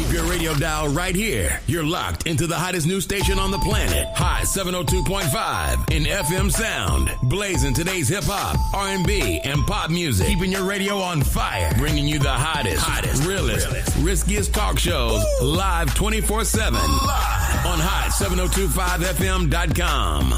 Keep your radio dial right here. You're locked into the hottest news station on the planet. Hot 702.5 in FM sound. Blazing today's hip hop, R&B, and pop music. Keeping your radio on fire. Bringing you the hottest, realest, riskiest talk shows live 24/7 on hot7025fm.com.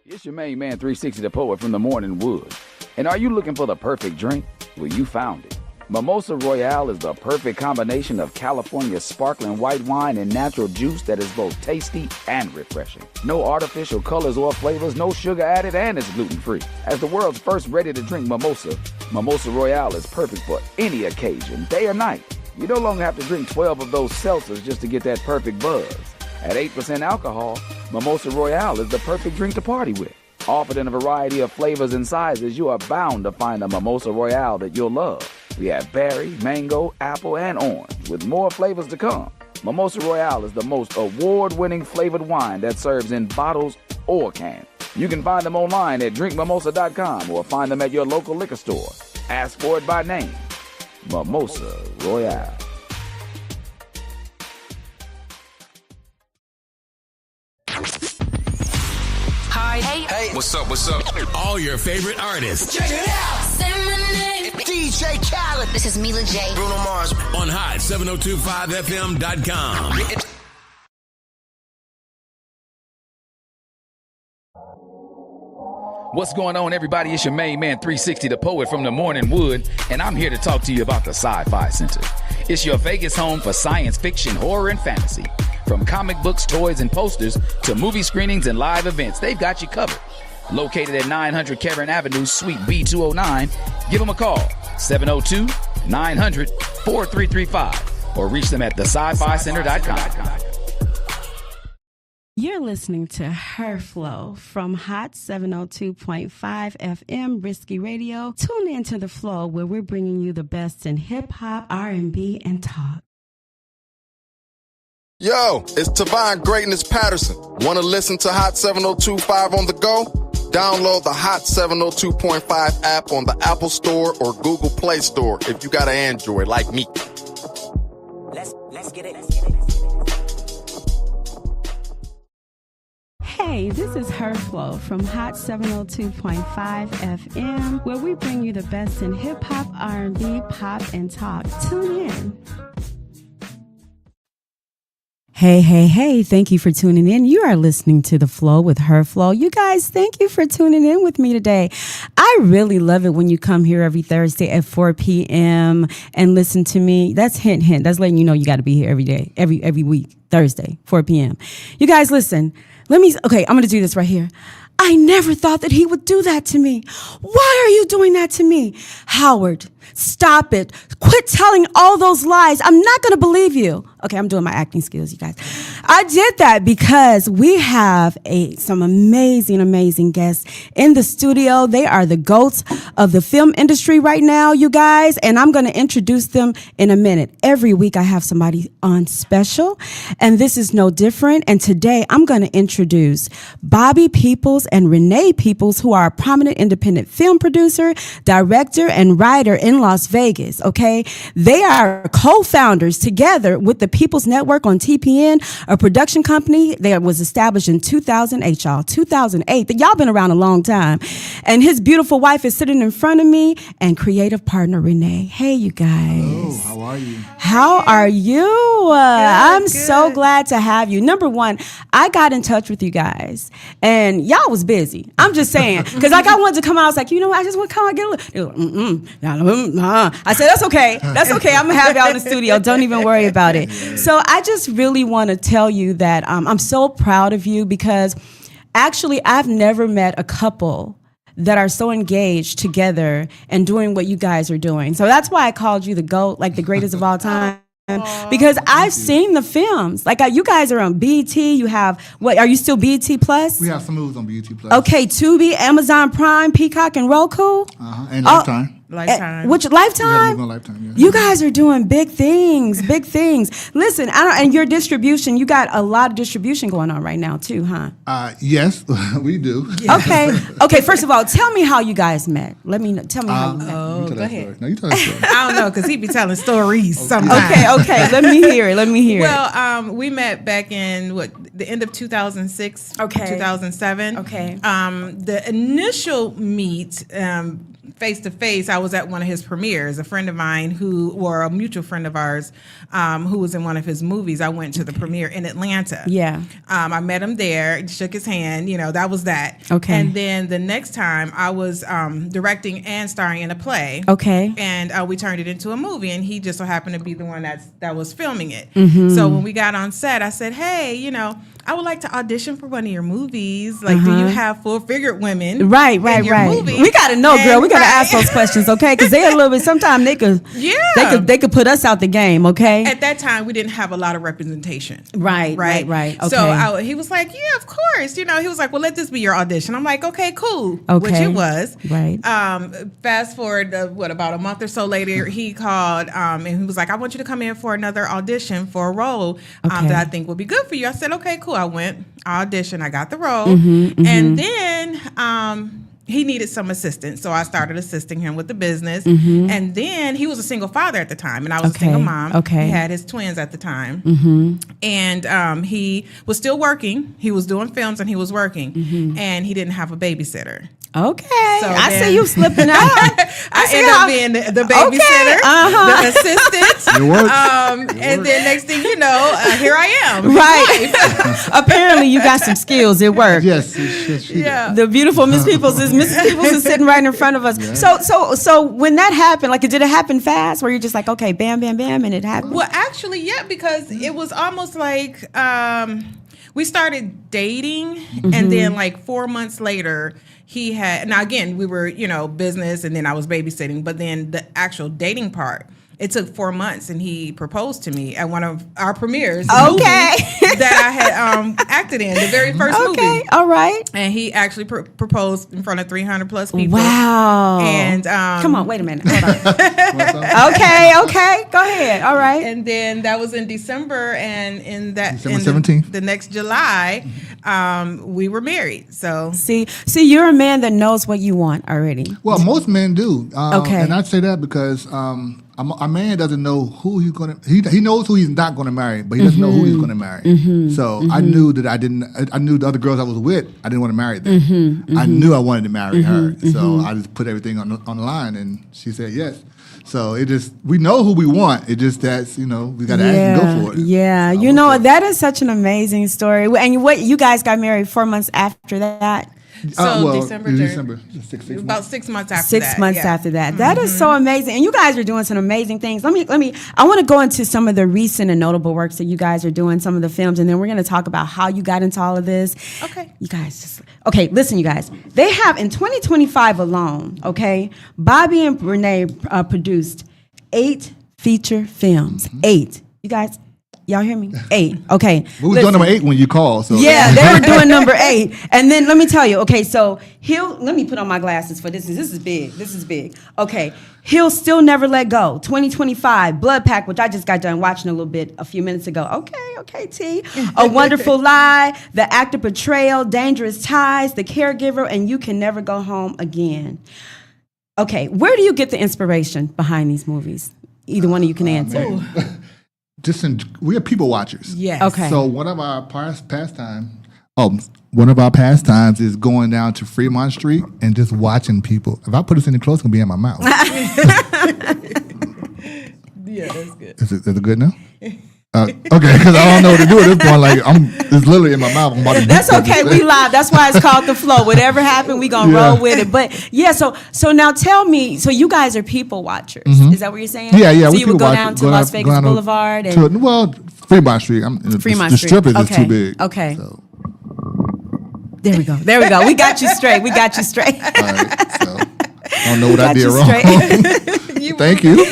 It's your main man 360 the Poet from the Morning Wood. And are you looking for the perfect drink? Well, you found it. Mimosa Royale is the perfect combination of California sparkling white wine and natural juice that is both tasty and refreshing. No artificial colors or flavors, no sugar added, and it's gluten-free. As the world's first ready-to-drink mimosa, Mimosa Royale is perfect for any occasion, day or night. You no longer have to drink 12 of those seltzers just to get that perfect buzz. At 8% alcohol, Mimosa Royale is the perfect drink to party with. Offered in a variety of flavors and sizes, you are bound to find a Mimosa Royale that you'll love. We have berry, mango, apple, and orange, with more flavors to come. Mimosa Royale is the most award-winning flavored wine that serves in bottles or cans. You can find them online at drinkmimosa.com or find them at your local liquor store. Ask for it by name. Mimosa Royale. Hi. Hey. What's up? All your favorite artists. Check it out. Say my name. DJ Khaled. This is Mila J. Bruno Mars. On hot7025fm.com. What's going on, everybody? It's your main man 360 the Poet from the Morning Wood, and I'm here to talk to you about the Sci-Fi Center. It's your Vegas home for science fiction, horror, and fantasy. From comic books, toys, and posters to movie screenings and live events, they've got you covered. Located at 900 Cameron Avenue, Suite B209, give them a call, 702-900-4335, or reach them at thescificenter.com. You're listening to Her Flow from Hot 702.5 FM Risky Radio. Tune in to The Flow, where we're bringing you the best in hip-hop, R&B, and talk. Yo, it's Tavon Greatness Patterson. Want to listen to Hot 702.5 on the go? Download the Hot 702.5 app on the Apple Store or Google Play Store if you got an Android like me. Let's get it. Hey, this is Her Flow from Hot 702.5 FM, where we bring you the best in hip-hop, R&B, pop, and talk. Tune in. Hey, thank you for tuning in. You are listening to The Flow with Her Flow. You guys, thank you for tuning in with me today. I really love it when you come here every Thursday at 4 p.m. and listen to me. That's hint. That's letting you know you got to be here every day, every week, Thursday, 4 p.m. You guys, listen. I'm going to do this right here. I never thought that he would do that to me. Why are you doing that to me? Howard, stop it. Quit telling all those lies. I'm not going to believe you. Okay, I'm doing my acting skills, you guys. I did that because we have some amazing guests in the studio. They are the GOATs of the film industry right now, you guys, and I'm going to introduce them in a minute. Every week I have somebody on special, and this is no different. And today I'm going to introduce Bobby Peoples and Renee Peoples, who are a prominent independent film producer, director, and writer in Las Vegas, okay? They are co-founders together with the People's Network on TPN, a production company that was established in 2008, y'all. 2008. Y'all been around a long time. And his beautiful wife is sitting in front of me, and creative partner Renee. Hey, you guys. Hello, how are you? How are you? I'm so glad to have you. Number one, I got in touch with you guys, and y'all was busy. I'm just saying, because I wanted to come out. I was like, I just want to come out and get a little. I said, that's okay. That's okay. I'm going to have y'all in the studio. Don't even worry about it. So I just really want to tell you that I'm so proud of you, because actually I've never met a couple that are so engaged together and doing what you guys are doing. So that's why I called you the GOAT, like the greatest of all time. Because I've seen the films. Like you guys are on BET. You have what? Are you still BET Plus? We have some movies on BET Plus. Okay, Tubi, Amazon Prime, Peacock, and Roku. And Lifetime. Lifetime. Which Lifetime? On Lifetime, yeah. You guys are doing big things, big things. Listen, and your distribution, you got a lot of distribution going on right now too, huh? Yes, we do. Okay. First of all, tell me how you guys met. Tell me how you met. Oh, go ahead. No, you tell that story. I don't know, because he be telling stories sometimes. Okay. Let me hear it. Well, we met back in the end of 2006, 2007. Okay. The initial meet, face to face, I was at one of his premieres. A friend of mine or a mutual friend of ours, who was in one of his movies. I went to the premiere in Atlanta. Yeah. I met him there, shook his hand. That was that. Okay. And then the next time, I was directing and starring in a play. Okay. And we turned it into a movie, and he just so happened to be the one that was filming it. Mm-hmm. So when we got on set, I said, "Hey, I would like to audition for one of your movies. Like, do you have full-figured women? Right. in your movie?" We gotta know, girl. We gotta ask those questions, okay? Because they a little bit. Sometimes they could. Yeah. They could put us out the game, okay? At that time, we didn't have a lot of representation. Right. Okay. So he was like, "Yeah, of course." He was like, "Well, let this be your audition." I'm like, "Okay, cool." Okay. Which it was. Right. Fast forward, about a month or so later, he called and he was like, "I want you to come in for another audition for a role that I think will be good for you." I said, "Okay, cool." I went, audition, I got the role, and then he needed some assistance, so I started assisting him with the business. And then he was a single father at the time, and I was a single mom. Okay. He had his twins at the time, and he was still working. He was doing films, and he was working, and he didn't have a babysitter. Okay. So I then- see you slipping out. I ended up being the babysitter, the assistant, It works. and then next thing you know, here I am. Right. Apparently, you got some skills. It worked. Yes, she Yeah. The beautiful Miss Peoples is sitting right in front of us. Yeah. So when that happened, like, did it happen fast? Where you're just like, okay, bam, bam, bam, and it happened? Well, actually, yeah, because it was almost like we started dating, and then like 4 months later, he had. Now again, we were business, and then I was babysitting. But then the actual dating part, it took 4 months, and he proposed to me at one of our premieres. Okay. That I had acted in, the very first movie. Okay, all right. And he actually proposed in front of 300 plus people. Wow. And come on, wait a minute. Hold on. Okay. Go ahead. All right. And then that was in December, and in December 17th. the next July, we were married. So See, you're a man that knows what you want already. Well, most men do. Okay. And I'd say that because a man doesn't know who he's going to. He knows who he's not going to marry, but he doesn't know who he's going to marry. So I knew that I knew the other girls I was with, I didn't want to marry them. I knew I wanted to marry her. So I just put everything on the line, and she said yes. So we know who we want. It just that's we got to act and go for it. Yeah, So that is such an amazing story. And what you guys got married 4 months after that? December. Six About months. 6 months after 6 that. months yeah. after that. That is so amazing. And you guys are doing some amazing things. Let me I want to go into some of the recent and notable works that you guys are doing, some of the films, and then we're going to talk about how you got into all of this. Okay. You guys listen, you guys. They have in 2025 alone, okay, Bobby and Renee produced 8 feature films. 8. You guys, y'all hear me? 8. Okay. We was doing number 8 when you called. So Yeah, they were doing number 8. And then let me tell you, okay, so let me put on my glasses for this. This is big. This is big. Okay. He'll Still Never Let Go. 2025. Blood Pack, which I just got done watching a little bit a few minutes ago. Okay, T. A Wonderful Lie. The Act of Betrayal. Dangerous Ties. The Caregiver. And You Can Never Go Home Again. Okay, where do you get the inspiration behind these movies? Either one of you can answer. We are people watchers. Yes. Okay. So one of our pastimes is going down to Fremont Street and just watching people. If I put this any close, it's gonna be in my mouth. Yeah, that's good. Is it good now? Okay, because I don't know what to do at this point. Like it's literally in my mouth. I'm about to That's okay. We live. That's why it's called The Flow. Whatever happened, we gonna roll with it. But yeah, so now tell me. So you guys are people watchers. Is that what you're saying? Yeah. So we you would people go watch down it. to Las Vegas Boulevard and Fremont Street. Fremont the Street. strip is Okay. too big. Okay. So, there we go. We got you straight. all right. So I don't know what I Got did you wrong. straight. Thank you.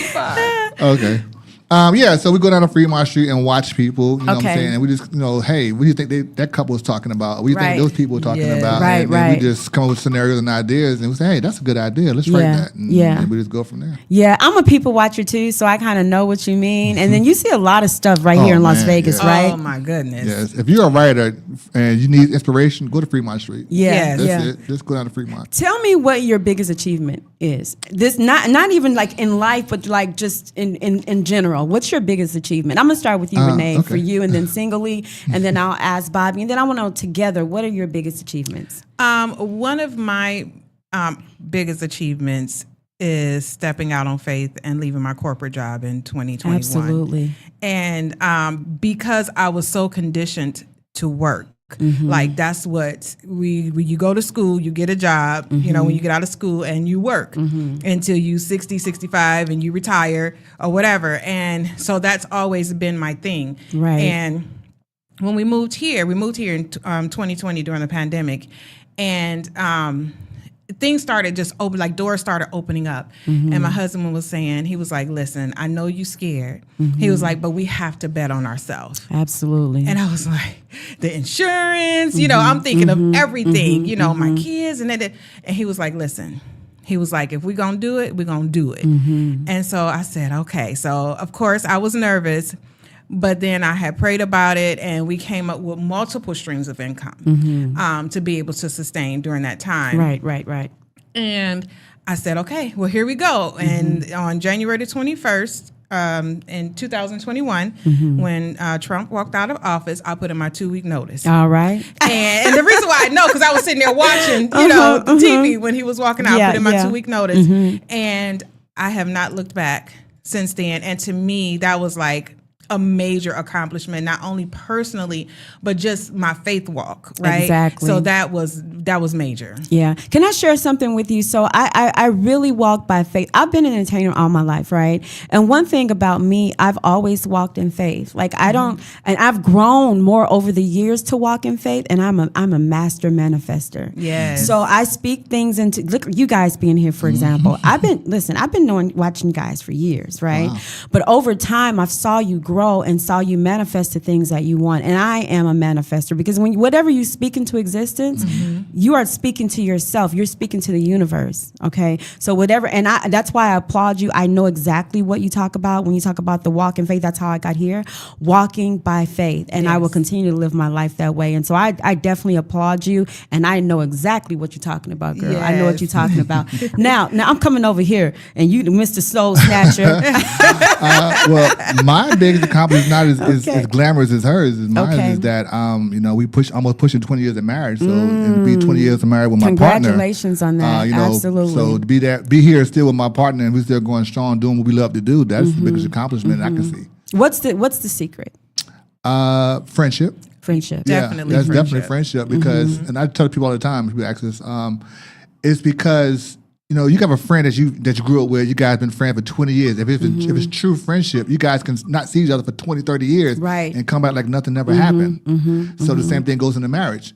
Okay. Yeah, so we go down to Fremont Street and watch people, you know what I'm Okay. saying? And we just, hey, what do you think that couple was talking about? What do you Right. think those people were talking Yeah. about? Right, and then right. we just come up with scenarios and ideas, and we say, hey, that's a good idea. Let's write Yeah, that. And yeah. we just go from there. Yeah, I'm a people watcher too, so I kind of know what you mean. And then you see a lot of stuff right Oh, here in Las man, Vegas, yeah. right? Oh my goodness. Yes, if you're a writer and you need inspiration, go to Fremont Street. Yeah, Yes. That's yeah. it. Just go down to Fremont. Tell me what your biggest achievement is. This not even like in life, but like just in general. What's your biggest achievement? I'm gonna start with you, Renee, okay. for you, and then singly, and then I'll ask Bobby, and then I want to know together. What are your biggest achievements? One of my biggest achievements is stepping out on faith and leaving my corporate job in 2021. Absolutely. And because I was so conditioned to work, like that's what when you go to school, you get a job, you know, when you get out of school and you work until you 60, 65 and you retire or whatever. And so that's always been my thing. Right. And when we moved here in 2020 during the pandemic, and things started just open, like doors started opening up. And my husband was saying, he was like, listen, I know you scared. He was like, but we have to bet on ourselves. Absolutely. And I was like, the insurance, you know, I'm thinking of everything, you know, my kids. And he was like, listen, he was like, if we're going to do it, we're going to do it. And so I said, okay. So of course I was nervous, but then I had prayed about it and we came up with multiple streams of income to be able to sustain during that time. Right. And I said, okay, well, here we go. And on January the 21st, in 2021, when Trump walked out of office, I put in my 2-week notice. All right. And the reason why I know, because I was sitting there watching, you know, the TV when he was walking out, I put in my 2-week notice. And I have not looked back since then. And to me, that was like a major accomplishment, not only personally, but just my faith walk, right? Exactly. So that was major. Yeah. Can I share something with you? So I really walk by faith. I've been an entertainer all my life, right? And one thing about me, I've always walked in faith. Like I don't, and I've grown more over the years to walk in faith, and I'm a master manifester. Yes. So I speak things into, look, you guys being here, for example. I've been watching you guys for years, right? Wow. But over time, I've saw you grow and saw you manifest the things that you want. And I am a manifester because when whatever you speak into existence, you are speaking to yourself. You're speaking to the universe. Okay. So whatever, and that's why I applaud you. I know exactly what you talk about when you talk about the walk in faith. That's how I got here, walking by faith. And I will continue to live my life that way. And so I definitely applaud you. And I know exactly what you're talking about, girl. Yes. I know what you're talking about. Now I'm coming over here and you, Mr. Soul Snatcher. Well, my biggest accomplishment is not as glamorous as hers. Mine is that we almost pushing 20 years of marriage. So and to be 20 years of marriage with my partner. Congratulations on that. Absolutely. So to be here still with my partner and we're still going strong, doing what we love to do. That's the biggest accomplishment I can see. What's the secret? Friendship. Friendship. Definitely that's friendship. definitely friendship because, and I tell people all the time, people ask this, it's because you have a friend that you grew up with. You guys been friends for 20 years. If it's true friendship, you guys can not see each other for 20, 30 years and come back like nothing never happened. So the same thing goes into marriage.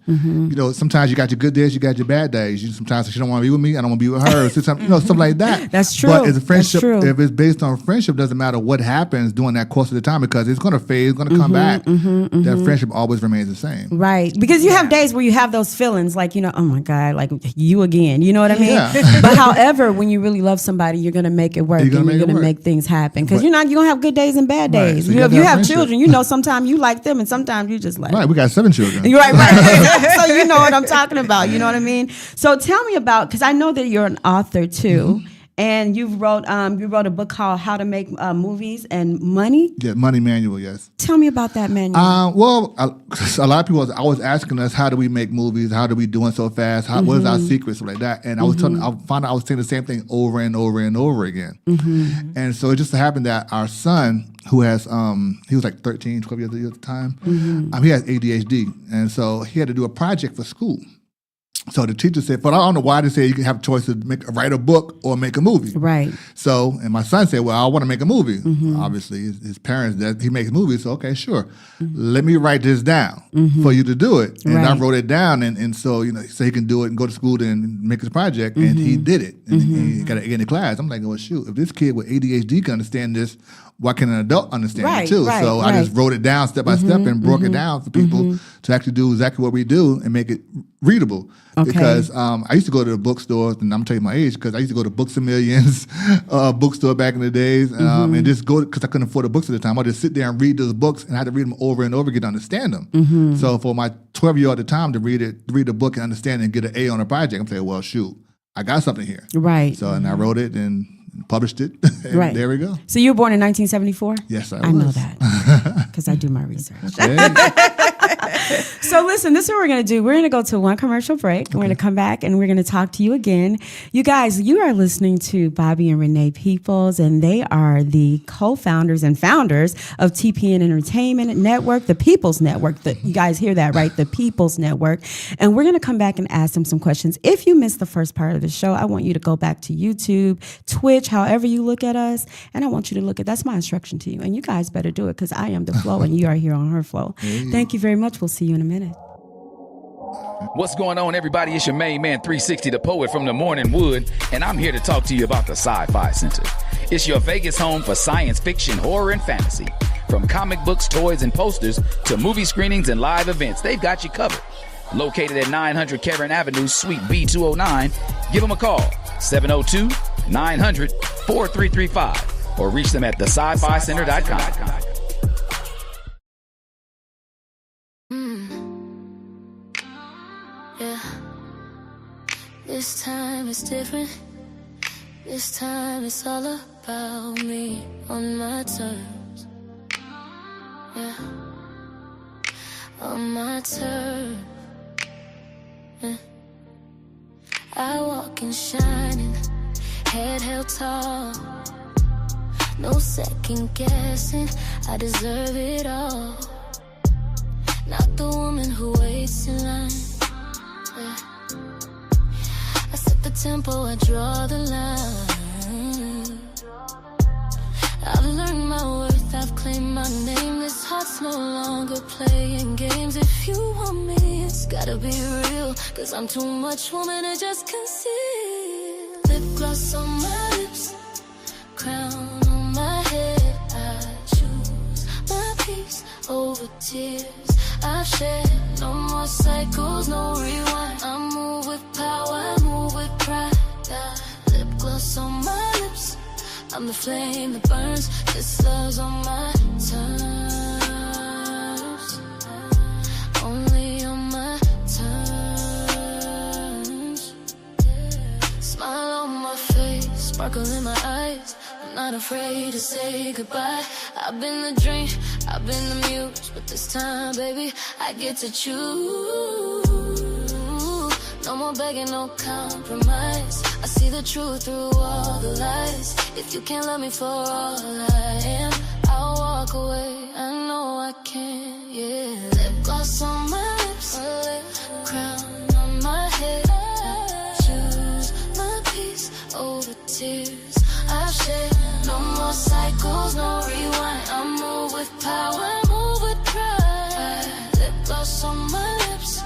Sometimes you got your good days, you got your bad days. Sometimes she don't want to be with me, I don't want to be with her. Something like that. That's true. But as a friendship, That's true. if it's based on friendship, doesn't matter what happens during that course of the time because it's going to fade, it's going to come back. That friendship always remains the same. Right. Because you have days where you have those feelings like, oh my God, like you again. You know what I mean? Yeah. But however, when you really love somebody, you're going to make it work and you're going to make things happen. Because you're going to have good days and bad days. So if you have children, sometimes you like them and sometimes you just like. Right. We got 7 children. Right. So you know what I'm talking about. You know what I mean? So tell me about, because I know that you're an author too. And you wrote a book called How to Make Movies and Money. Yeah, Money Manual, yes. Tell me about that manual. Well, a lot of people are always asking us, how do we make movies? How do we do it so fast? What is our secrets, like that? And I was I found out I was saying the same thing over and over and over again. And so it just happened that our son, who has, he was like 13, 12 years old at the time, he has ADHD. And so he had to do a project for school. So the teacher said, but I don't know why they say you can have a choice to write a book or make a movie. Right. So, and my son said, well, I want to make a movie. Obviously, his parents, he makes movies, so okay, sure. Let me write this down for you to do it. And I wrote it down, and so, so he can do it and go to school and make his project, and he did it. And he got to get in the class. I'm like, well, shoot, if this kid with ADHD can understand this, why can an adult understand it too? So I just wrote it down step by step and broke it down for people to actually do exactly what we do and make it readable. Okay. Because I used to go to the bookstores, and I'm telling you my age, because I used to go to Books A Millions bookstore back in the days, and just go, because I couldn't afford the books at the time. I'd just sit there and read those books, and I had to read them over and over again to understand them. So for my 12-year-old at the time to read the book and understand it and get an A on a project, I'm saying, well, shoot, I got something here. Right. So, and I wrote it and published it, and there we go. So you were born in 1974? Yes, I was. I know that, because I do my research. So listen, this is what we're going to do. We're going to go to one commercial break. Okay. We're going to come back, and we're going to talk to you again. You guys, you are listening to Bobby and Renee Peoples, and they are the co-founders and founders of TPN Entertainment Network, the People's Network. You guys hear that, right? The People's Network. And we're going to come back and ask them some questions. If you missed the first part of the show, I want you to go back to YouTube, Twitch, however you look at us, and I want you to look at, that's my instruction to you. And you guys better do it, because I am the flow, and you are here on Her Flow. Thank you very much. We'll see you in a minute. What's going on, everybody? It's your main man, 360, the poet from the Morning Wood, and I'm here to talk to you about the Sci-Fi Center. It's your Vegas home for science fiction, horror, and fantasy. From comic books, toys, and posters to movie screenings and live events, they've got you covered. Located at 900 Caron Avenue, Suite B209, give them a call, 702-900-4335, or reach them at thescificenter.com. This time it's different. This time it's all about me on my terms. Yeah, on my terms. Yeah. I walk in shining, head held tall. No second guessing, I deserve it all. Not the woman who waits in line. Yeah. I set the tempo, I draw the line. I've learned my worth, I've claimed my name. This heart's no longer playing games. If you want me, it's gotta be real, 'cause I'm too much woman to just conceal. Lip gloss on my lips, crown on my head. I choose my peace over tears I've shed. No more cycles, no rewind. I move with power, I move with pride. Got lip gloss on my lips, I'm the flame that burns. This love's on my terms, only on my terms. Smile on my face, sparkle in my eyes. I'm not afraid to say goodbye. I've been the dream, I've been the muse, but this time, baby, I get to choose. No more begging, no compromise. I see the truth through all the lies. If you can't love me for all I am, I'll walk away. I know I can, yeah. Lip gloss on my lips, crown on my head. I choose my peace over tears I've shed. No more cycles, no rewind. I move with power, I move with pride. Lip gloss on my lips,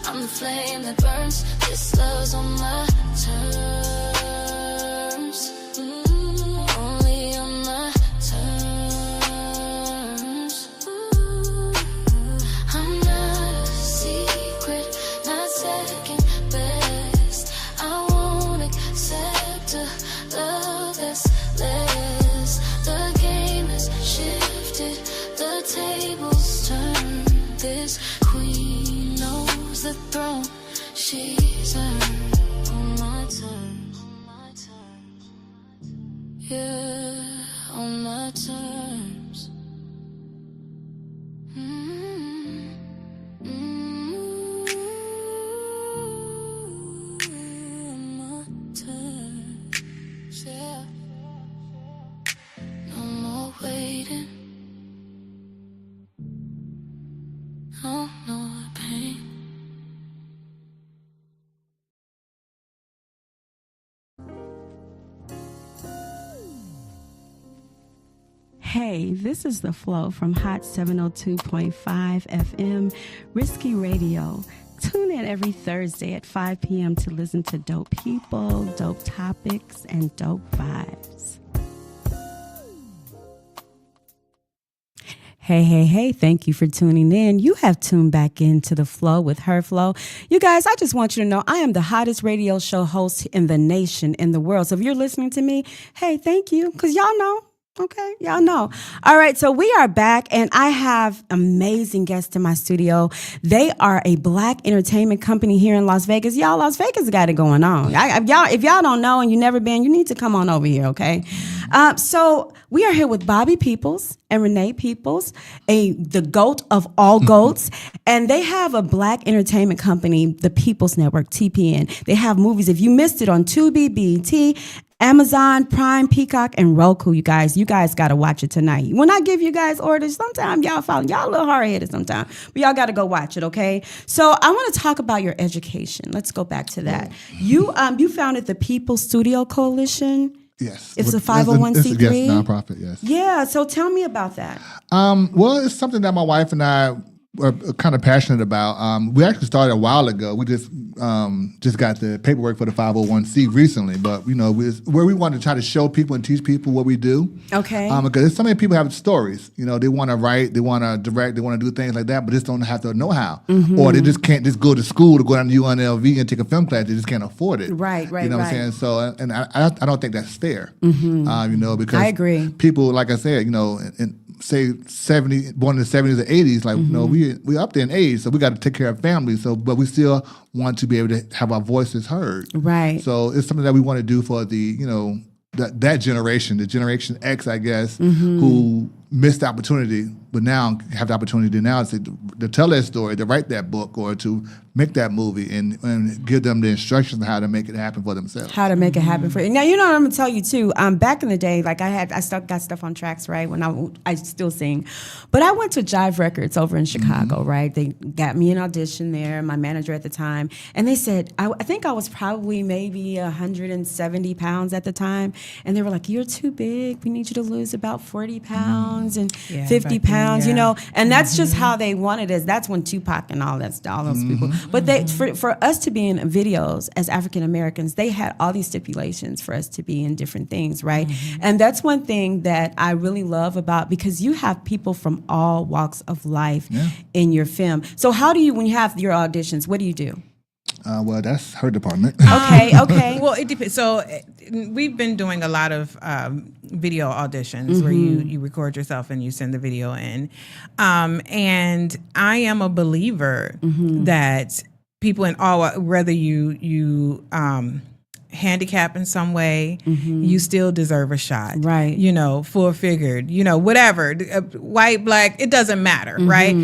I'm the flame that burns. This love's on my terms, only on my terms. I'm not a secret, not second best. I won't accept a love that's less. The game has shifted, the tables turned. This queen knows the throne she's earned on my terms. Yeah, on my terms. On my terms, yeah. No more waiting, no more pain. Hey, this is The Flow from Hot 702.5 FM, Risky Radio. Tune in every Thursday at 5 p.m. to listen to dope people, dope topics, and dope vibes. Hey, thank you for tuning in. You have tuned back into The Flow with Her Flow. You guys, I just want you to know I am the hottest radio show host in the nation, in the world. So if you're listening to me, hey, thank you, because y'all know. Okay, y'all know. All right, so we are back, and I have amazing guests in my studio. They are a Black entertainment company here in Las Vegas. Y'all, Las Vegas got it going on. If y'all don't know and you've never been, you need to come on over here, okay? So we are here with Bobby Peoples and Renee Peoples, the GOAT of all GOATs, and they have a Black entertainment company, the Peoples Network, TPN. They have movies. If you missed it on Tubi, BET, Amazon, Prime, Peacock, and Roku, you guys got to watch it tonight. When I give you guys orders, sometimes y'all a little hard-headed sometimes, but y'all got to go watch it, okay? So I want to talk about your education. Let's go back to that. You founded the People Studio Coalition. Yes. It's a 501c3? Yes, nonprofit, yes. Yeah, so tell me about that. Well, it's something that my wife and I are kind of passionate about. We actually started a while ago. We just got the paperwork for the 501c recently, but where we want to try to show people and teach people what we do. Okay. Because so many people have stories. They want to write, they want to direct, they want to do things like that, but just don't have the know-how, or they just can't just go to school to go down to UNLV and take a film class. They just can't afford it. Right. You know what I'm saying? So, and I don't think that's fair. Because I agree. People, like I said, say 70, born in the 70s or 80s, like we up there in age, so we got to take care of families. So, but we still want to be able to have our voices heard. Right. So it's something that we want to do for the that generation, the Generation X, I guess, who missed the opportunity, but now have the opportunity now to tell that story, to write that book, or to make that movie and give them the instructions on how to make it happen for themselves. How to make it happen for you. Now, you know what I'm going to tell you, too. Back in the day, like I still got stuff on tracks, right, when I still sing. But I went to Jive Records over in Chicago, right? They got me an audition there, my manager at the time. And they said, I think I was probably maybe 170 pounds at the time. And they were like, you're too big. We need you to lose about 40 pounds and 50 pounds, And that's just how they wanted it. That's when Tupac and all those people. But for us to be in videos as African Americans, they had all these stipulations for us to be in different things, right? And that's one thing that I really love about, because you have people from all walks of life in your film. So how do you, when you have your auditions, what do you do? Well, that's her department. Okay. Well, it depends. So we've been doing a lot of video auditions where you record yourself and you send the video in. And I am a believer that people in all, whether you handicap in some way, you still deserve a shot. Right. Full figured, whatever, white, black, it doesn't matter, right?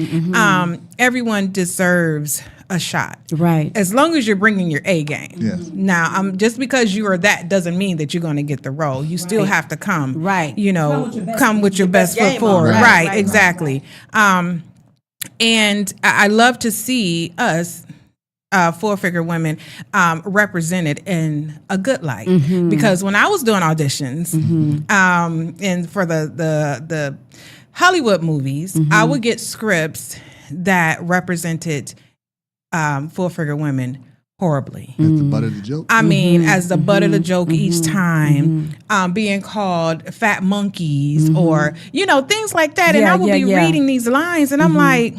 Everyone deserves a shot. Right. As long as you're bringing your A game. Yes. Now, just because you are that doesn't mean that you're going to get the role. You still have to come. Right. Come with your best foot forward. Right. Exactly. And I love to see us, four-figure women, represented in a good light. Because when I was doing auditions, and for the Hollywood movies, I would get scripts that represented full-figure women horribly. As the butt of the joke. I mean, as the butt of the joke each time, being called fat monkeys or, things like that. And I would be reading these lines and I'm like,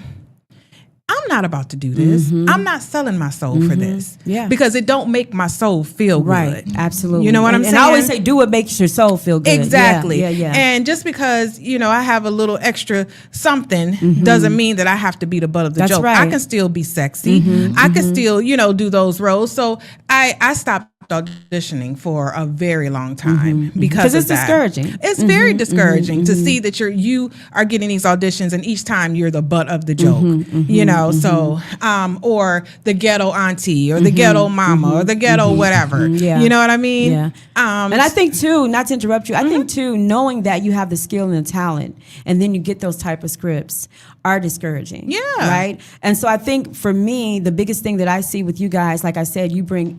I'm not about to do this. I'm not selling my soul for this. Yeah. Because it don't make my soul feel good. Right. Absolutely. You know what I'm saying? And I always say, do what makes your soul feel good. Exactly. Yeah. And just because, I have a little extra something doesn't mean that I have to be the butt of the joke. Right. I can still be sexy. I can still, do those roles. So I stopped auditioning for a very long time because it's discouraging. It's very discouraging to see that you are getting these auditions and each time you're the butt of the joke, so or the ghetto auntie or the ghetto mama or the ghetto whatever. You know what I mean? Yeah. And I think too, not to interrupt you, I think too, knowing that you have the skill and the talent and then you get those type of scripts are discouraging. Yeah. Right? And so I think for me, the biggest thing that I see with you guys, like I said, you bring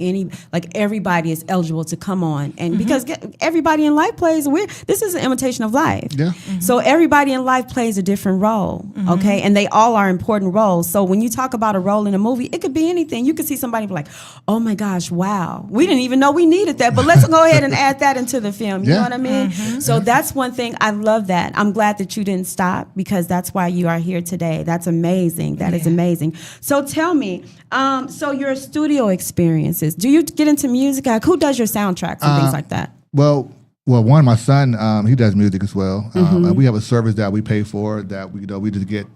every everybody is eligible to come on, and because everybody in life plays this is an imitation of life. Yeah. So everybody in life plays a different role, okay, and they all are important roles. So when you talk about a role in a movie, it could be anything. You could see somebody be like, "Oh my gosh, wow, we didn't even know we needed that, but let's go ahead and add that into the film." You know what I mean? So that's one thing. I love that. I'm glad that you didn't stop, because that's why you are here today. That's amazing. That is amazing. So tell me, so your studio experiences, do you get into music? Like, who does your soundtracks and things like that? Well, one, my son, he does music as well. And we have a service that we pay for that we just get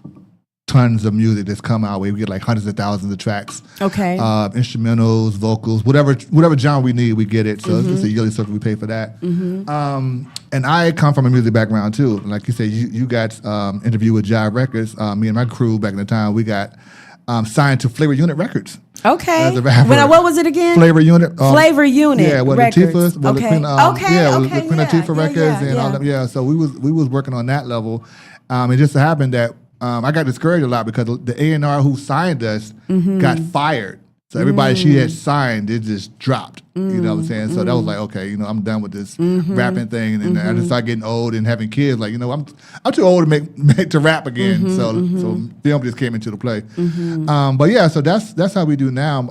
tons of music that's come our way. We get like hundreds of thousands of tracks. Okay. Instrumentals, vocals, whatever genre we need, we get it. So it's a yearly service, we pay for that. And I come from a music background too. Like you said, you got interviewed with Jive Records. Me and my crew back in the time, we got signed to Flavor Unit Records. Okay. As a rapper. What was it again? Flavor Unit. Flavor Unit. Yeah, with Records. Latifah. Well, Okay. Queen, Okay. Queen Latifah Records and all that. Yeah, so we was working on that level. It just so happened that I got discouraged a lot because the A&R who signed us got fired. So everybody she had signed, it just dropped. You know what I'm saying? So that was like, okay, I'm done with this rapping thing. And I just started getting old and having kids. Like, I'm too old to make to rap again. So film just came into the play. But yeah, so that's how we do now.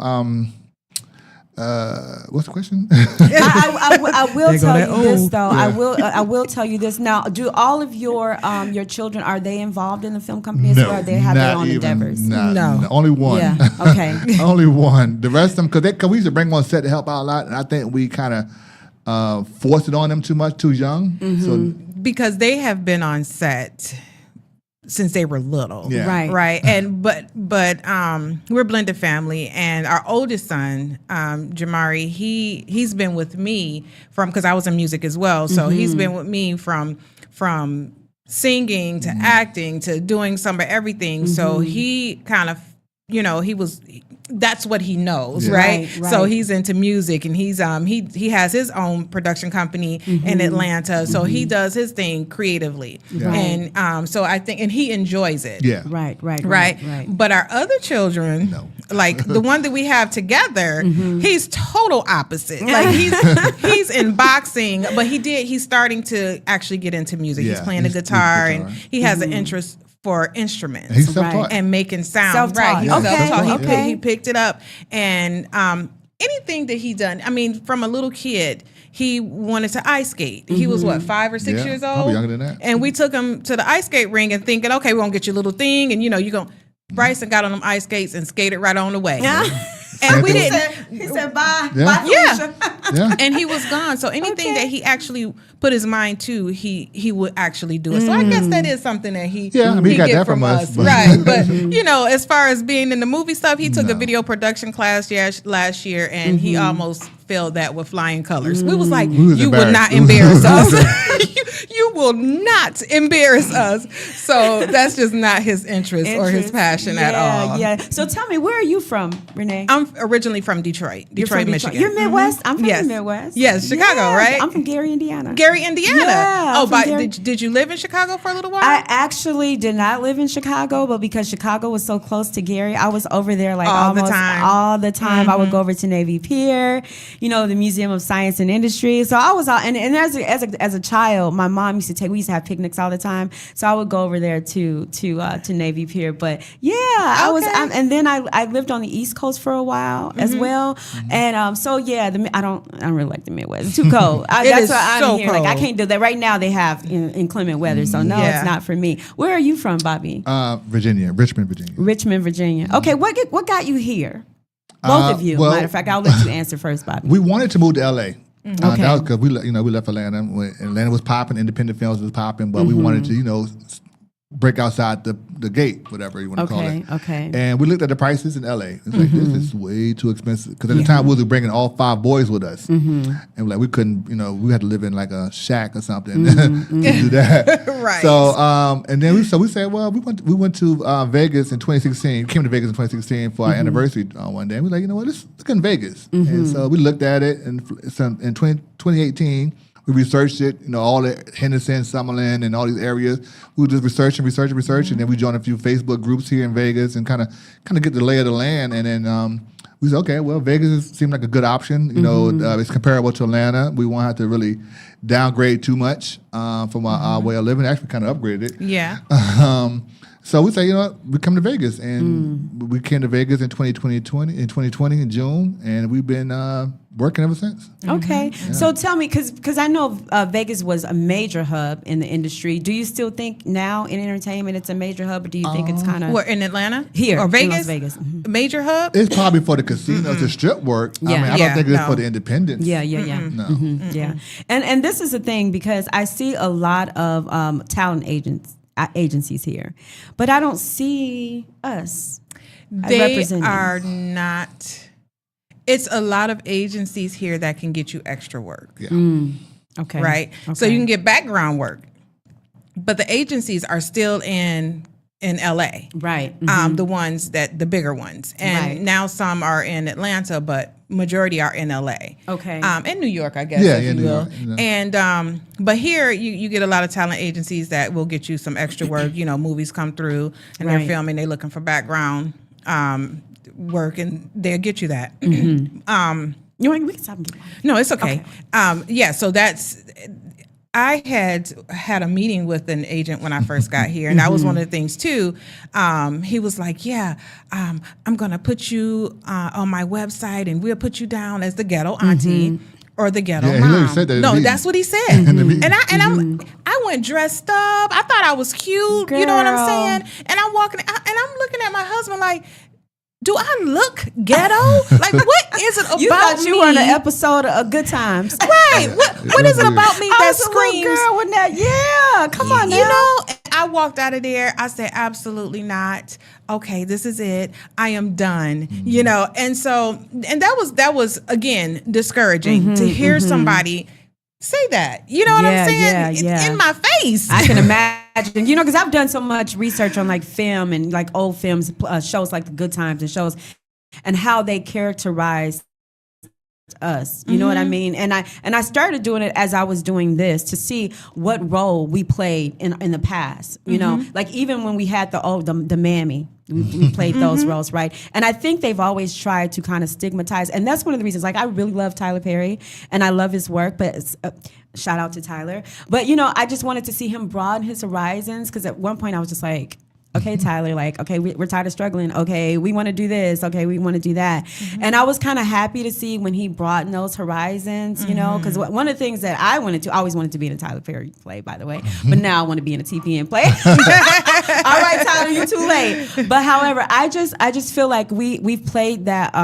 What's the question? I will tell you this though. Yeah. I will tell you this now. Do all of your children, are they involved in the film company as well? Or they have their own endeavors? No, only one. Yeah. Okay. Only one. The rest of them, because we used to bring them on set to help out a lot, and I think we kind of forced it on them too much, too young. So because they have been on set since they were little. Yeah. Right. And but we're a blended family, and our oldest son, Jamari, he's been with me because I was in music as well. So he's been with me from singing to acting to doing some of everything. So he kind of, that's what he knows, right? So he's into music, and he's he has his own production company in Atlanta. So he does his thing creatively, and so I think, and he enjoys it. Yeah, right. But our other children, like the one that we have together, he's total opposite. Like he's in boxing, but he's starting to actually get into music. He's playing the guitar, and he has an interest for instruments. He's self-taught. And making sound. Self-taught. He's Okay. self-taught. He picked it up. And anything that he done, I mean, from a little kid, he wanted to ice skate. He was 5 or 6 years old? Probably younger than that. And we took him to the ice skate ring and thinking, okay, we're going to get you a little thing. And, you're going to... Bryson got on them ice skates and skated right on the way. And we didn't... He said, bye. Yeah. Bye, Felicia. Yeah. And he was gone. So anything that he actually put his mind to, he would actually do it. So I guess that is something that he got get that from from us, us. but- Right. But, as far as being in the movie stuff, he took a video production class last year, and he almost failed that with flying colors. We was like, was you will not embarrass us. You will not embarrass us. So that's just not his interest or his passion at all. Yeah. So tell me, where are you from, Renee? I'm originally from Detroit, Michigan. You're Midwest? I'm from Yes. the Midwest. Yes, Chicago, right? I'm from Gary, Indiana. Gary, Indiana. Yeah, I'm from Gary. Did you live in Chicago for a little while? I actually did not live in Chicago, but because Chicago was so close to Gary, I was over there like All the almost time. all the time. I would go over to Navy Pier, the Museum of Science and Industry. So I was out, and as a child, my mom we used to have picnics all the time. So I would go over there to Navy Pier. But yeah, I was, and then I lived on the East Coast for a while as well. And so yeah, I don't really like the Midwest. It's too cold. That's why I'm here. Like I can't do that. Right now they have inclement weather, so no, it's not for me. Where are you from, Bobby? Virginia, Richmond, Virginia. Richmond, Virginia. Okay, what got you here? Both of you. well- Matter of fact, I'll let you answer first, Bobby. We wanted to move to LA. Okay. That was because we left Atlanta. Atlanta was popping, independent films was popping, but we wanted to break outside the gate, whatever you want to call it. Okay. And we looked at the prices in LA. It's like, this is way too expensive. Because at the time, we were bringing all 5 boys with us. And we couldn't, we had to live in like a shack or something to do that. Right. So, and then we said, well, we went to Vegas in 2016. Came to Vegas in 2016 for our anniversary one day. And we were like, let's look in Vegas. And so we looked at it. And in 2018, we researched it, all the Henderson, Summerlin, and all these areas. We would just research, and then we joined a few Facebook groups here in Vegas and kind of get the lay of the land. And then we said, okay, well, Vegas seemed like a good option. You know, it's comparable to Atlanta. We won't have to really downgrade too much from our way of living. Actually, kind of upgraded it. Yeah. So we say, you know what, we come to Vegas, and we came to Vegas in 2020 in June, and we've been working ever since. Okay, so tell me, because I know Vegas was a major hub in the industry. Do you still think now in entertainment it's a major hub, or do you think it's kind of We're in Atlanta here or Vegas? in Las Vegas? Mm-hmm. Major hub? It's probably for the casinos, the strip work. Yeah. I mean, I don't think it's for the independents. Yeah. No. Yeah, and this is the thing, because I see a lot of talent agencies here, but I don't see us. They representing. are not. It's a lot of agencies here that can get you extra work. Yeah. Okay. Right. So you can get background work, but the agencies are still in LA. Right. The ones the bigger ones, and now some are in Atlanta, but majority are in LA. Okay. In New York, I guess. Yeah, if you New will. York, you know. And but here you get a lot of talent agencies that will get you some extra work. You know, movies come through and they're filming, they're looking for background work, and they'll get you that. You want we can stop and get one. No, it's okay. So that's. I had a meeting with an agent when I first got here, and that was one of the things too. He was like, "Yeah, I'm gonna put you on my website, and we'll put you down as the ghetto auntie or the ghetto Yeah, he mom." literally said that in the No, meeting. that's what he said. I went dressed up. I thought I was cute. You know what I'm Girl. saying? And I'm walking, and I'm looking at my husband like, do I look ghetto? Like, what is it about You thought you me? were on an episode of Good Times. Right. What is it about me I that was a little screams? girl with that. Yeah, come on now. You know, I walked out of there. I said, absolutely not. Okay, this is it. I am done. You know, and that was again discouraging to hear somebody say that. You know what I'm saying? It's in my face. I can imagine. You know, because I've done so much research on like film and like old films, shows like The Good Times and shows, and how they characterize us. You know what I mean? And I started doing it as I was doing this to see what role we played in the past. You know, like even when we had the mammy. We played those roles, right? And I think they've always tried to kind of stigmatize, and that's one of the reasons. Like, I really love Tyler Perry, and I love his work, but it's, shout out to Tyler. But you know, I just wanted to see him broaden his horizons, because at one point I was just like, okay, Tyler, like, okay, we're tired of struggling. Okay, we want to do this. Okay, we want to do that. And I was kind of happy to see when he broadened those horizons, you know, because one of the things that I always wanted to be in a Tyler Perry play, by the way, but now I want to be in a TPN play. All right, Tyler, you're too late. But however, I just feel like we've played that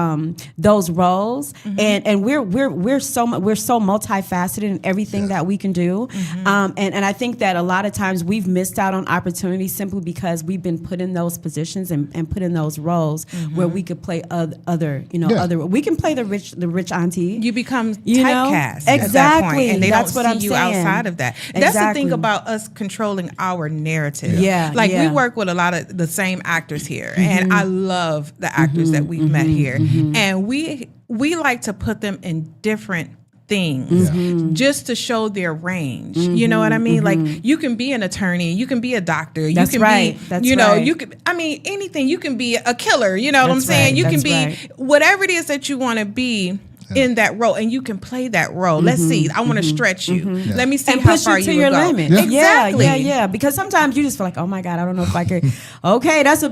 those roles, and we're so multifaceted in everything that we can do, and I think that a lot of times we've missed out on opportunities simply because we've been put in those positions and put in those roles where we could play other we can play the rich auntie. You become You know? typecast Exactly. at that point, and they That's don't what see I'm you saying. outside of that. That's the Exactly. thing about us controlling our narrative. Yeah, like yeah. we work with a lot of the same actors here, and I love the actors that we've met here, and we like to put them in different things just to show their range. You know what I mean? Like, you can be an attorney, you can be a doctor, That's you can right. be, That's you know, right. you could, I mean, anything. You can be a killer, you know what I'm That's saying? right. You can That's be right. whatever it is that you want to be in that role, and you can play that role. Let's see. I want to stretch you. Let me see And how push far you to you your will go. limit. Exactly. Yeah. Because sometimes you just feel like, oh my God, I don't know if I could. Okay, that's a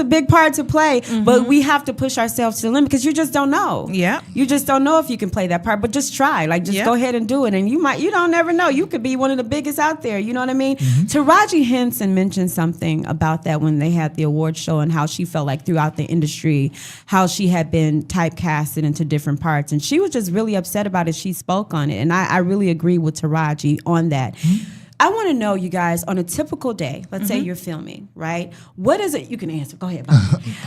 big part to play. But we have to push ourselves to the limit, because you just don't know. Yeah. You just don't know if you can play that part. But just try. Like, just go ahead and do it. And you don't never know. You could be one of the biggest out there. You know what I mean? Taraji Henson mentioned something about that when they had the award show, and how she felt like throughout the industry, how she had been typecasted into different parts. And she was just really upset about it. She spoke on it. And I really agree with Taraji on that. I want to know, you guys, on a typical day, let's say you're filming, right? What is it? You can answer. Go ahead.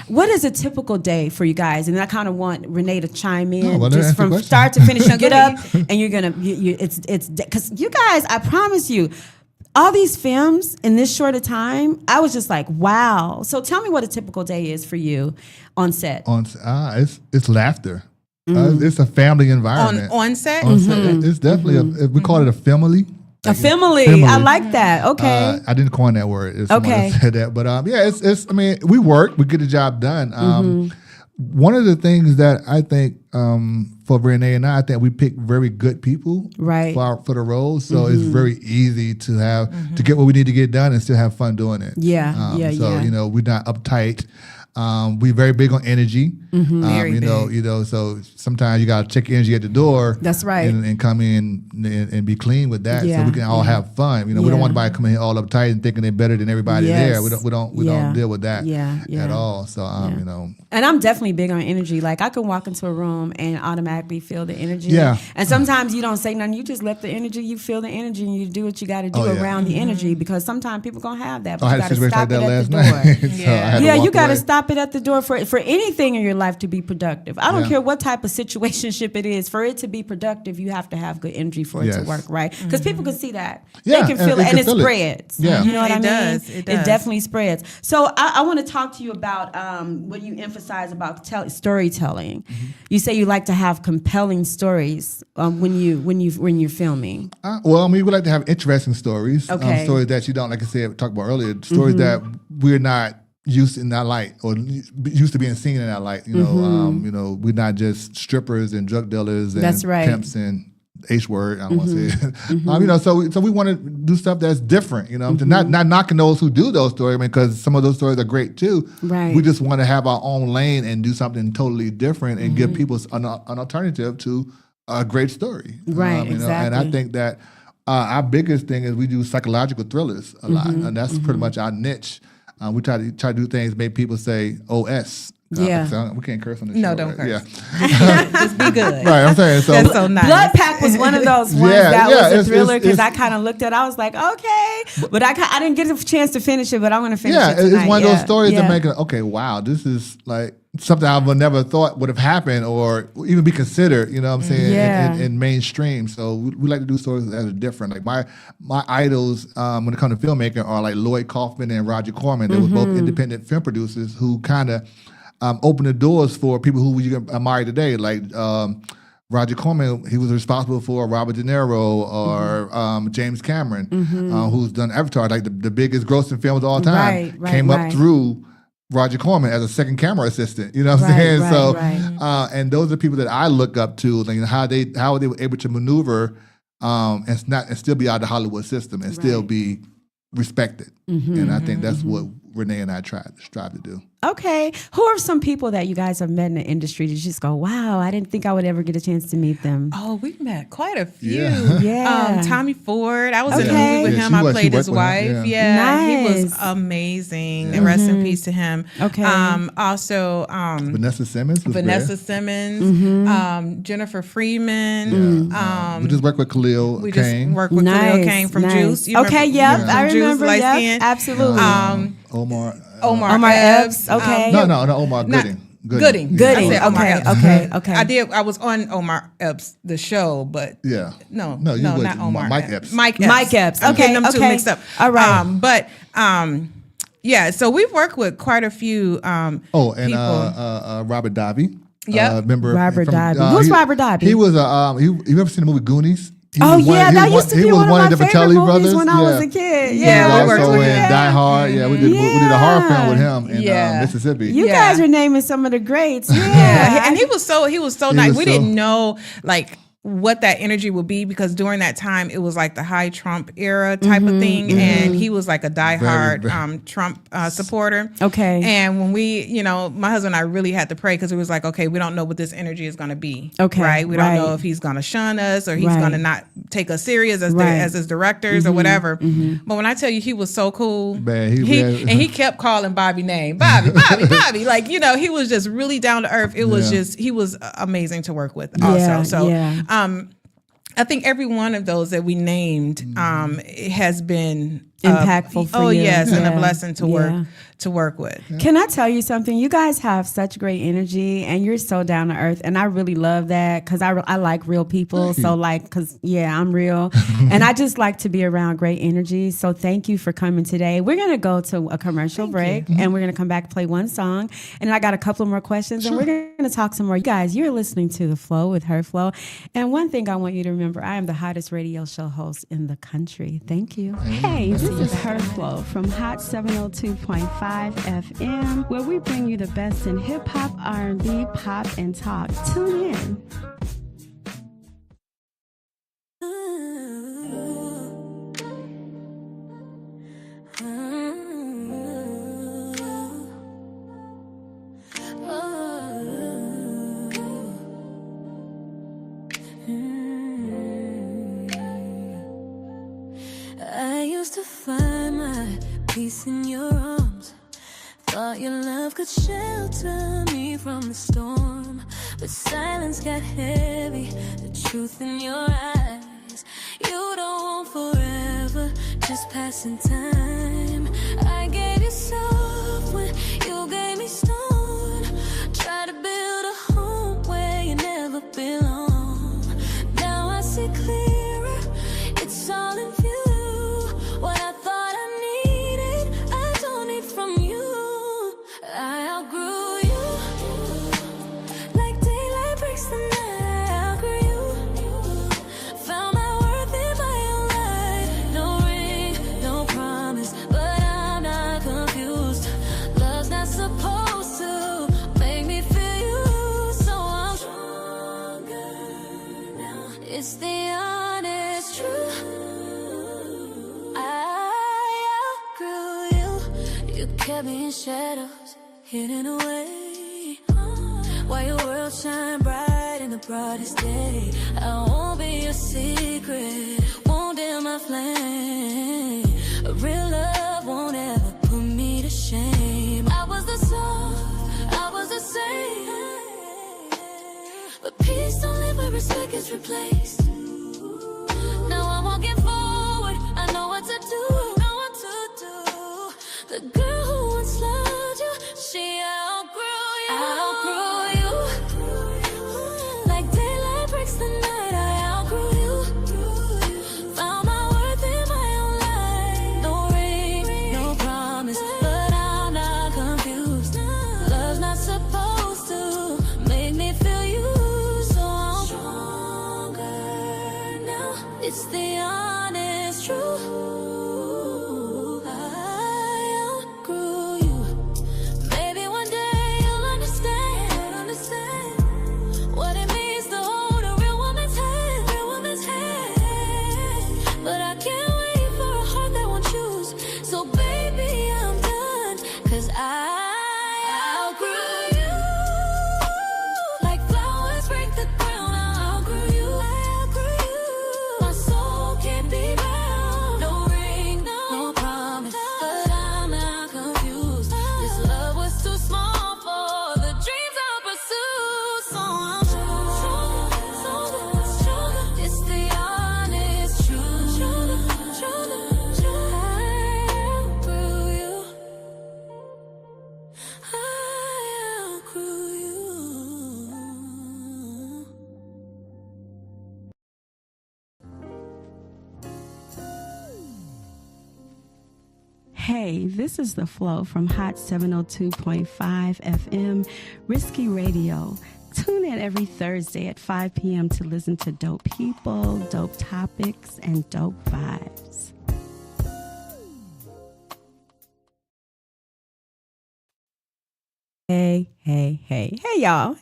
What is a typical day for you guys? And I kind of want Renee to chime in, well, just that's the from question. start to finish. You get up and you're going to, it's, because you guys, I promise you, all these films in this short a time, I was just like, wow. So tell me what a typical day is for you on set. It's laughter. It's a family environment. On set? On set. It's definitely we call it a family. A family. I like that. Okay. I didn't coin that word. Someone Okay. said that, but it's. I mean, we work. We get the job done. one of the things that I think for Renee and I think we pick very good people Right. for the roles. So it's very easy to have to get what we need to get done and still have fun doing it. Yeah, So we're not uptight. We're very big on energy. Very big. So sometimes you got to check your energy at the door. That's right. And come in and be clean with that, Yeah, so we can all have fun. We don't Yeah. want anybody coming here all uptight and thinking they're better than everybody Yes. there. We don't deal with that Yeah, yeah. at all. So And I'm definitely big on energy. Like I can walk into a room and automatically feel the energy. Yeah. And sometimes you don't say nothing. You just let the energy. You feel the energy, and you do what you got to do Oh, yeah. around the energy. Because sometimes people gonna have that, I but you had a got to situation stop like it that at last the night. door. So I had to Yeah, walk you got to away. stop it at the door for anything in your life to be productive. I don't Yeah. care what type of situationship it is. For it to be productive, you have to have good energy for it to Yes. work, right? Because people can see that. Yeah, They can and feel they it, can and it feel it. spreads. Yeah. You know what It I mean? does. It does. definitely spreads. So I want to talk to you about what you emphasize about storytelling. You say you like to have compelling stories when you're filming. We would like to have interesting stories. Okay. Stories that you don't, like I said, talked about earlier. Stories that we're not used in that light or used to being seen in that light. We're not just strippers and drug dealers and That's right. pimps and H word. I don't want to say it. So we want to do stuff that's different. Not knocking those who do those stories, because some of those stories are great too. Right. We just want to have our own lane and do something totally different and give people an alternative to a great story. Right, And exactly. I think that our biggest thing is we do psychological thrillers a lot, and that's pretty much our niche. We try to do things make people say OS. Yeah. So we can't curse on this No, show. don't right? curse. Yeah. Just be good. Right, I'm saying so. That's so nice. Blood Pack was one of those ones Yeah, that yeah, was a it's- thriller because it's- I kind of looked at it. I was like, okay. But I didn't get a chance to finish it, but I'm going to finish Yeah, it tonight. it's one of those stories yeah. that make it, okay, wow, this is like something I would never thought would have happened or even be considered, you know what I'm saying, Yeah. in mainstream. So we like to do stories that are different. Like my idols when it comes to filmmaking are like Lloyd Kaufman and Roger Corman. They were both independent film producers who kind of opened the doors for people who you admire today, like Roger Corman. He was responsible for Robert De Niro or James Cameron, who's done Avatar, like the biggest grossing film of all time. Right, came right. up through Roger Corman as a second camera assistant. You know what I'm Right, saying? right, So, right. and those are people that I look up to, like how they were able to maneuver and still be out of the Hollywood system and still be respected. And I think that's what Renee and I strive to do. Okay. Who are some people that you guys have met in the industry that you just go, wow, I didn't think I would ever get a chance to meet them? Oh, we've met quite a few. Yeah. Yeah. Tommy Ford. I was in a Okay. movie with Yeah, him. she I was- played she his worked with wife. him, Yeah. He was Nice. amazing. And rest in peace to him. Okay. Also, Vanessa Simmons was Vanessa there. Simmons, Jennifer Freeman. We just worked with Khalil We Kane. just worked with Khalil Kane from Juice. You Okay, remember- yep. from I Juice, remember. light Yep. skin? Absolutely. Omar Epps. Okay. No, Omar Not- Gooding. Gooding. Gooding. I said Omar Okay, Epps. okay. I did. I was on Omar Epps, the show, but Yeah. no, you was not Omar. Mike Epps. Mike Epps. Mike Epps. I'm Okay, getting them two okay. mixed up. All right. Yeah. So we've worked with quite a few. Oh, and people. Robert Davi. Yep. Remember Robert Davi. Who's Robert Davi? He was you ever seen the movie Goonies? He Oh was one- yeah, he that was used to he be was one of the my favorite Vitelli movies brothers. when I was a kid. He Yeah, was we worked also with in him. Die Hard. Yeah, we did a horror film with him in Yeah. Mississippi. You Yeah. guys are naming some of the greats. Yeah, Yeah, and he was so nice. was We so- didn't know like what that energy would be because during that time it was like the high Trump era type of thing, and he was like a diehard Very. Trump supporter. Okay. And when we, my husband and I really had to pray because it was like, okay, we don't know what this energy is going to be. Okay, right? We right. don't know if he's going to shun us or he's Right. going to not take us serious as Right. as his directors or whatever. But when I tell you he was so cool, Man, he kept calling Bobby name, Bobby, like he was just really down to earth. It was Yeah. just he was amazing to work with. Yeah, Also, so yeah. I think every one of those that we named has been Impactful for oh you. yes, and a Yeah. blessing to Yeah. work with. Can I tell you something? You guys have such great energy, and you're so down to earth, and I really love that because I like real people. So I'm real, and I just like to be around great energy. So thank you for coming today. We're gonna go to a commercial break, and we're gonna come back, play one song, and I got a couple more questions, and we're gonna talk some more. You guys, you're listening to The Flow with Her Flow, and one thing I want you to remember remember, I am the hottest radio show host in the country. Thank you. Hey, this is Her Flow from Hot 702.5 FM, where we bring you the best in hip hop, R&B, pop, and talk. Tune in. I used to find my peace in your arms. Thought your love could shelter me from the storm. But silence got heavy, the truth in your eyes. You don't want forever, just passing time. I gave you soft when you gave me stone. Try to build a home where you never belong. Now I see clearer, it's all in view. What I thought I needed, I don't need from you. I outgrew you. Like daylight breaks the night, I outgrew you. Found my worth in my own light. No ring, no promise, but I'm not confused. Love's not supposed to make me feel you, so I'm stronger now. It's the honest truth. You kept me in shadows, hidden away. While your world shine bright in the brightest day, I won't be your secret, won't dim my flame. A real love won't ever put me to shame. I was the soft, I was the same, but peace don't live where respect is replaced. Now I'm walking forward, I know what to do. The girl who once loved you, she outgrew you. I outgrew you. Like daylight breaks the night, I outgrew you. Found my worth in my own light. No ring, no promise, but I'm not confused. Love's not supposed to make me feel used, so I'm stronger now. It's the honest truth. Hey, this is The Flow from Hot 702.5 FM, Risky Radio. Tune in every Thursday at 5 p.m. to listen to dope people, dope topics, and dope vibes. Hey, y'all.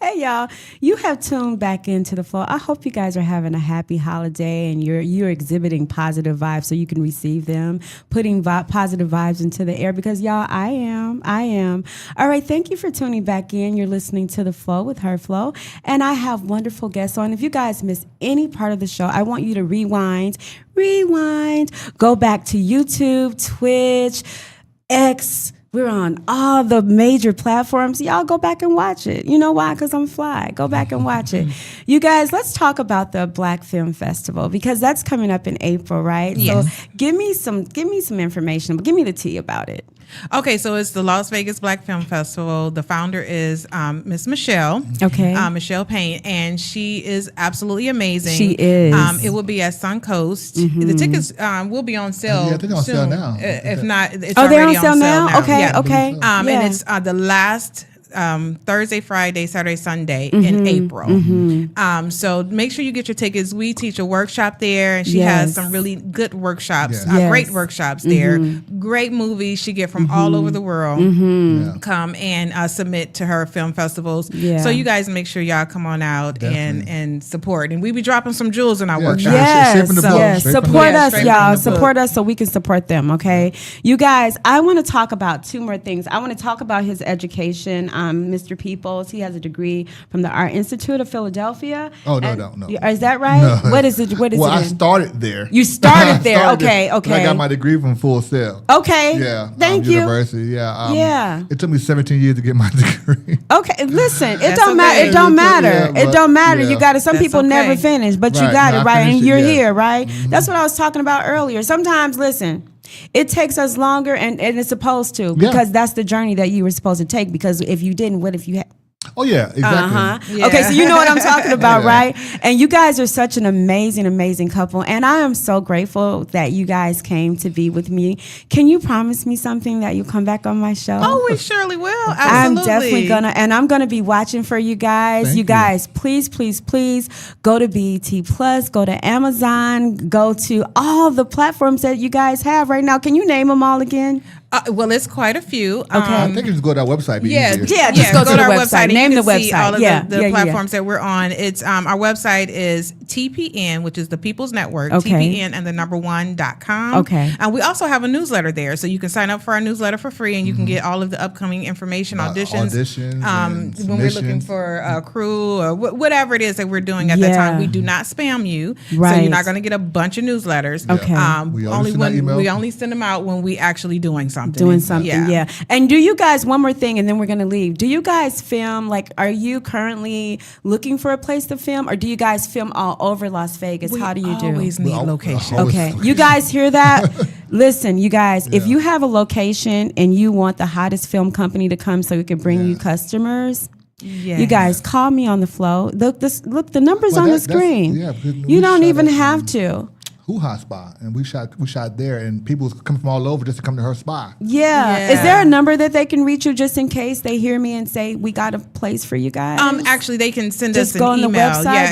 You have tuned back into The Flow. I hope you guys are having a happy holiday and you're exhibiting positive vibes so you can receive them, putting positive vibes into the air because, y'all, I am. All right, thank you for tuning back in. You're listening to The Flow with Her Flow, and I have wonderful guests on. If you guys miss any part of the show, I want you to rewind, go back to YouTube, Twitch, X. We're on all the major platforms. Y'all go back and watch it. You know why? Because I'm fly. Go back and watch it. You guys, let's talk about the Black Film Festival because that's coming up in April, right? Yes. So give me some information, but give me the tea about it. Okay, so it's the Las Vegas Black Film Festival. The founder is Miss Michelle. Okay. Michelle Payne, and she is absolutely amazing. She is. It will be at Suncoast. Mm-hmm. The tickets will be on sale. Yeah, I think on sale now. If not, it's they're already on sale now? now. Okay, yeah. okay. And it's the last Thursday, Friday, Saturday, Sunday in April. So make sure you get your tickets. We teach a workshop there, and she has some really good workshops, great workshops there. Great movies she get from all over the world come and submit to her film festivals. So you guys make sure y'all come on out and support. And we be dropping some jewels in our workshop. Support us, y'all. Support us so we can support them, okay? You guys, I want to talk about two more things. I want to talk about his education. Mr. Peoples, he has a degree from the Art Institute of Philadelphia. Oh, no. Is that right? No. What is it? Well, I started there. You started there. Okay. And I got my degree from Full Sail. Okay. Yeah. Thank you. University. Yeah. It took me 17 years to get my degree. Okay. Listen, it don't matter. It don't matter. It don't matter. You got it. Some people never finish, but you got it, right? And you're here, right? That's what I was talking about earlier. Sometimes, listen, it takes us longer, and it's supposed to, because that's the journey that you were supposed to take. Because if you didn't, what if you had? Oh, yeah, exactly. Okay, so you know what I'm talking about, right? And you guys are such an amazing, amazing couple. And I am so grateful that you guys came to be with me. Can you promise me something that you'll come back on my show? Oh, we surely will. Absolutely. I'm definitely gonna, and I'm gonna be watching for you guys. Thank you guys, please go to BET Plus, go to Amazon, go to all the platforms that you guys have right now. Can you name them all again? Well, it's quite a few. I think you just go to our website. Just go to our website. Name the website. All of the platforms that we're on. It's our website is TPN, which is the People's Network. TPN and the .com. Okay. And we also have a newsletter there, so you can sign up for our newsletter for free, and you can get all of the upcoming information, auditions when we're looking for a crew or whatever it is that we're doing at that time. We do not spam you, so you're not going to get a bunch of newsletters. Okay. We only send them out when we actually doing something. Yeah. And do you guys, one more thing, and then we're going to leave. Do you guys film, like, are you currently looking for a place to film, or do you guys film all over Las Vegas? How do you do? We always need location. Okay. You guys hear that? Listen, you guys, if you have a location and you want the hottest film company to come so we can bring you customers, you guys call me on the flow. Look, the number's on the screen. You don't even have to. Hoo-Ha Spa, and we shot there, and people come from all over just to come to her spa. Yeah. Is there a number that they can reach you just in case they hear me and say, we got a place for you guys? Actually, they can send just us an email.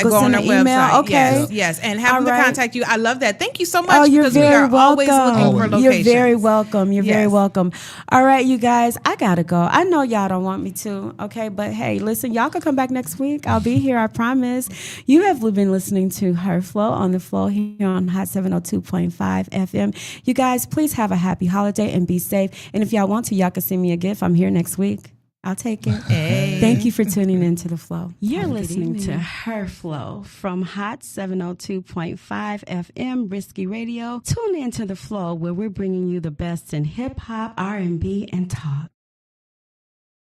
Go on our website. Okay. Yes. And have them to contact you. I love that. Thank you so much. Oh, you're because very we are welcome. always looking for locations. You're very welcome. You're very welcome. All right, you guys, I gotta go. I know y'all don't want me to, okay? But hey, listen, y'all can come back next week. I'll be here, I promise. You have been listening to Her Flow on the Flow here on Hot 702.5 FM. You guys, please have a happy holiday and be safe. And if y'all want to, y'all can send me a gift. I'm here next week. I'll take it. Hey. Thank you for tuning in to The Flow. You're listening to Her Flow from Hot 702.5 FM Risky Radio. Tune in to The Flow, where we're bringing you the best in hip hop, R&B, and talk.